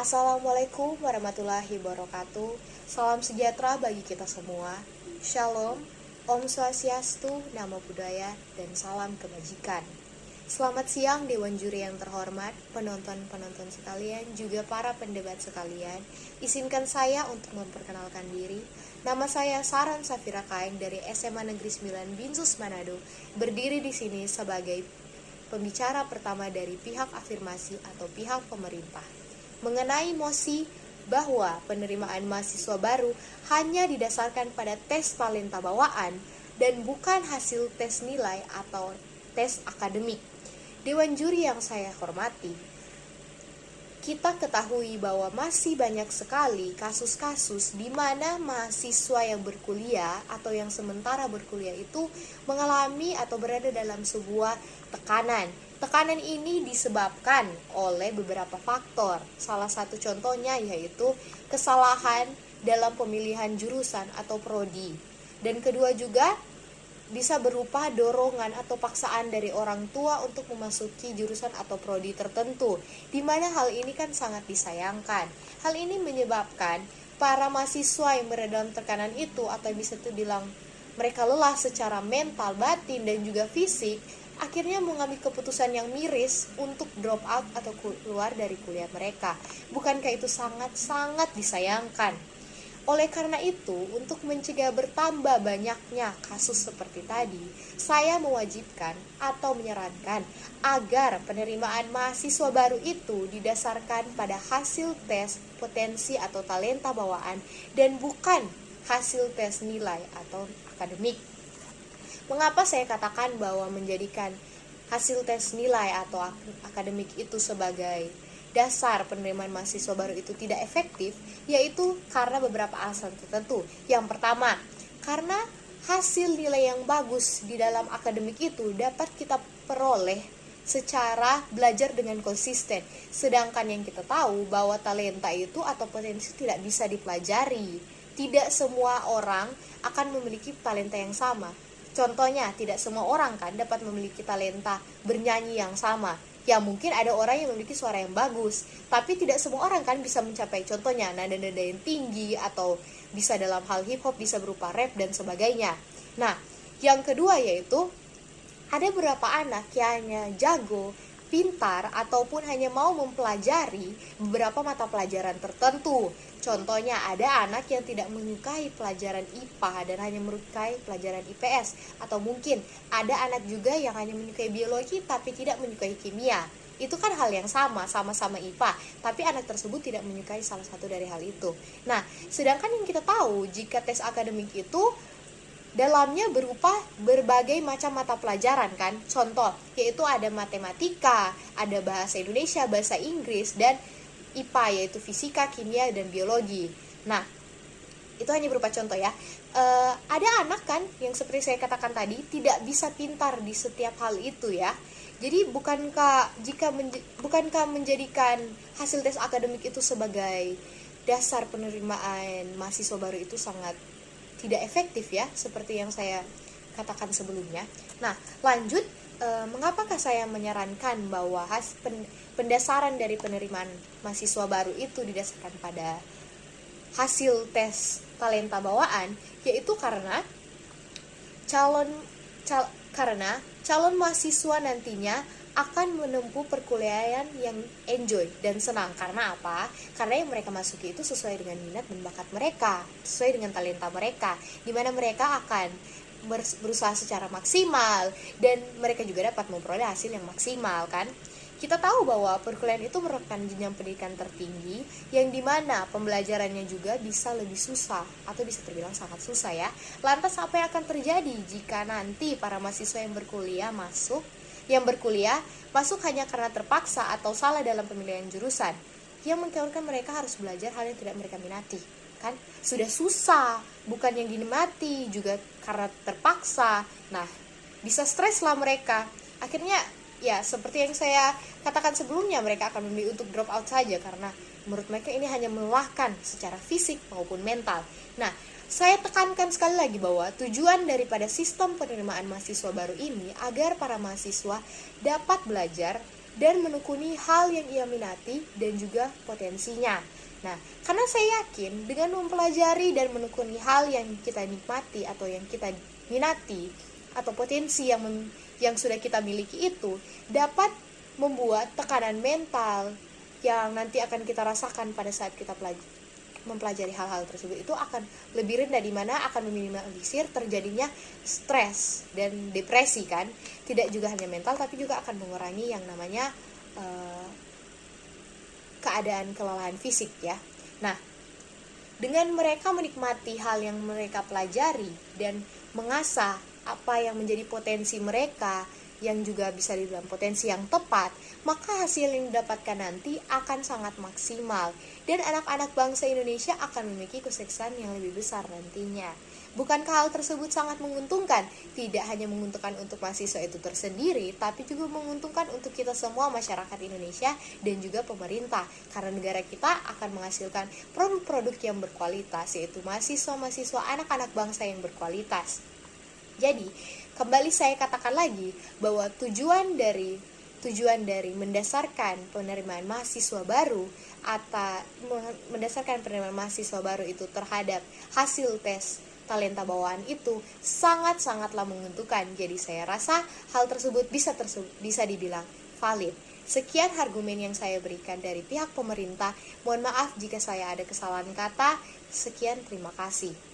Assalamualaikum warahmatullahi wabarakatuh. Salam sejahtera bagi kita semua. Shalom, Om Swastiastu, Namo Buddhaya, dan salam kebajikan. Selamat siang Dewan Juri yang terhormat, penonton-penonton sekalian, juga para pendebat sekalian. Izinkan saya untuk memperkenalkan diri. Nama saya Saran Safira Kaeng dari SMA Negeri 9 Binsus Manado. Berdiri di sini sebagai pembicara pertama dari pihak afirmasi atau pihak pemerintah mengenai mosi bahwa penerimaan mahasiswa baru hanya didasarkan pada tes talenta bawaan dan bukan hasil tes nilai atau tes akademik. Dewan juri yang saya hormati, kita ketahui bahwa masih banyak sekali kasus-kasus di mana mahasiswa yang berkuliah atau yang sementara berkuliah itu mengalami atau berada dalam sebuah tekanan. Tekanan ini disebabkan oleh beberapa faktor. Salah satu contohnya yaitu kesalahan dalam pemilihan jurusan atau prodi. Dan kedua juga bisa berupa dorongan atau paksaan dari orang tua untuk memasuki jurusan atau prodi tertentu, di mana hal ini kan sangat disayangkan. Hal ini menyebabkan para mahasiswa yang berada dalam tekanan itu, atau bisa dibilang mereka lelah secara mental, batin, dan juga fisik, akhirnya mengambil keputusan yang miris untuk drop out atau keluar dari kuliah mereka. Bukankah itu sangat-sangat disayangkan? Oleh karena itu, untuk mencegah bertambah banyaknya kasus seperti tadi, saya mewajibkan atau menyarankan agar penerimaan mahasiswa baru itu didasarkan pada hasil tes potensi atau talenta bawaan dan bukan hasil tes nilai atau akademik. Mengapa saya katakan bahwa menjadikan hasil tes nilai atau akademik itu sebagai dasar penerimaan mahasiswa baru itu tidak efektif, yaitu karena beberapa alasan tertentu. Yang pertama, karena hasil nilai yang bagus di dalam akademik itu dapat kita peroleh secara belajar dengan konsisten. Sedangkan yang kita tahu bahwa talenta itu atau potensi tidak bisa dipelajari. Tidak semua orang akan memiliki talenta yang sama. Contohnya, tidak semua orang kan dapat memiliki talenta bernyanyi yang sama. Ya mungkin ada orang yang memiliki suara yang bagus, tapi tidak semua orang kan bisa mencapai contohnya nada-nada yang tinggi, atau bisa dalam hal hip hop bisa berupa rap dan sebagainya. Nah, yang kedua yaitu ada beberapa anak yang hanya jago, pintar, ataupun hanya mau mempelajari beberapa mata pelajaran tertentu. Contohnya ada anak yang tidak menyukai pelajaran IPA dan hanya menyukai pelajaran IPS. Atau mungkin ada anak juga yang hanya menyukai biologi tapi tidak menyukai kimia. Itu kan hal yang sama-sama IPA, tapi anak tersebut tidak menyukai salah satu dari hal itu. Nah, sedangkan yang kita tahu jika tes akademik itu dalamnya berupa berbagai macam mata pelajaran kan. Contoh, yaitu ada matematika, ada bahasa Indonesia, bahasa Inggris, dan IPA yaitu fisika, kimia, dan biologi. Nah, itu hanya berupa contoh ya. Ada anak kan yang seperti saya katakan tadi tidak bisa pintar di setiap hal itu ya. Jadi bukankah menjadikan hasil tes akademik itu sebagai dasar penerimaan mahasiswa baru itu sangat tidak efektif ya, seperti yang saya katakan sebelumnya. Nah, lanjut, mengapakah saya menyarankan bahwa pendasaran dari penerimaan mahasiswa baru itu didasarkan pada hasil tes talenta bawaan, yaitu karena calon mahasiswa nantinya akan menempuh perkuliahan yang enjoy dan senang. Karena apa? Karena yang mereka masuki itu sesuai dengan minat dan bakat mereka, sesuai dengan talenta mereka, di mana mereka akan berusaha secara maksimal dan mereka juga dapat memperoleh hasil yang maksimal kan. Kita tahu bahwa perkuliahan itu merupakan jenjang pendidikan tertinggi yang dimana pembelajarannya juga bisa lebih susah atau bisa terbilang sangat susah ya. Lantas apa yang akan terjadi jika nanti para mahasiswa yang berkuliah masuk hanya karena terpaksa atau salah dalam pemilihan jurusan, yang mengakibatkan mereka harus belajar hal yang tidak mereka minati kan? Sudah susah, bukan yang dinikmati, juga karena terpaksa. Nah, bisa stres lah mereka. Akhirnya ya seperti yang saya katakan sebelumnya, mereka akan memilih untuk drop out saja karena menurut mereka ini hanya melelahkan secara fisik maupun mental. Nah, saya tekankan sekali lagi bahwa tujuan daripada sistem penerimaan mahasiswa baru ini agar para mahasiswa dapat belajar dan menekuni hal yang ia minati dan juga potensinya. Nah, karena saya yakin dengan mempelajari dan menekuni hal yang kita nikmati atau yang kita minati atau potensi yang sudah kita miliki itu dapat membuat tekanan mental yang nanti akan kita rasakan pada saat kita mempelajari hal-hal tersebut itu akan lebih rendah, di mana akan meminimalisir terjadinya stres dan depresi kan. Tidak juga hanya mental tapi juga akan mengurangi yang namanya keadaan kelelahan fisik ya. Nah, dengan mereka menikmati hal yang mereka pelajari dan mengasah apa yang menjadi potensi mereka yang juga bisa dibilang potensi yang tepat, maka hasil yang didapatkan nanti akan sangat maksimal dan anak-anak bangsa Indonesia akan memiliki kesuksesan yang lebih besar nantinya. Bukankah hal tersebut sangat menguntungkan? Tidak hanya menguntungkan untuk mahasiswa itu tersendiri, tapi juga menguntungkan untuk kita semua masyarakat Indonesia dan juga pemerintah, karena negara kita akan menghasilkan produk-produk yang berkualitas, yaitu mahasiswa-mahasiswa anak-anak bangsa yang berkualitas. Jadi, kembali saya katakan lagi bahwa tujuan dari mendasarkan penerimaan mahasiswa baru atau mendasarkan penerimaan mahasiswa baru itu terhadap hasil tes talenta bawaan itu sangat-sangatlah menguntungkan. Jadi saya rasa hal tersebut bisa dibilang valid. Sekian argumen yang saya berikan dari pihak pemerintah. Mohon maaf jika saya ada kesalahan kata. Sekian, terima kasih.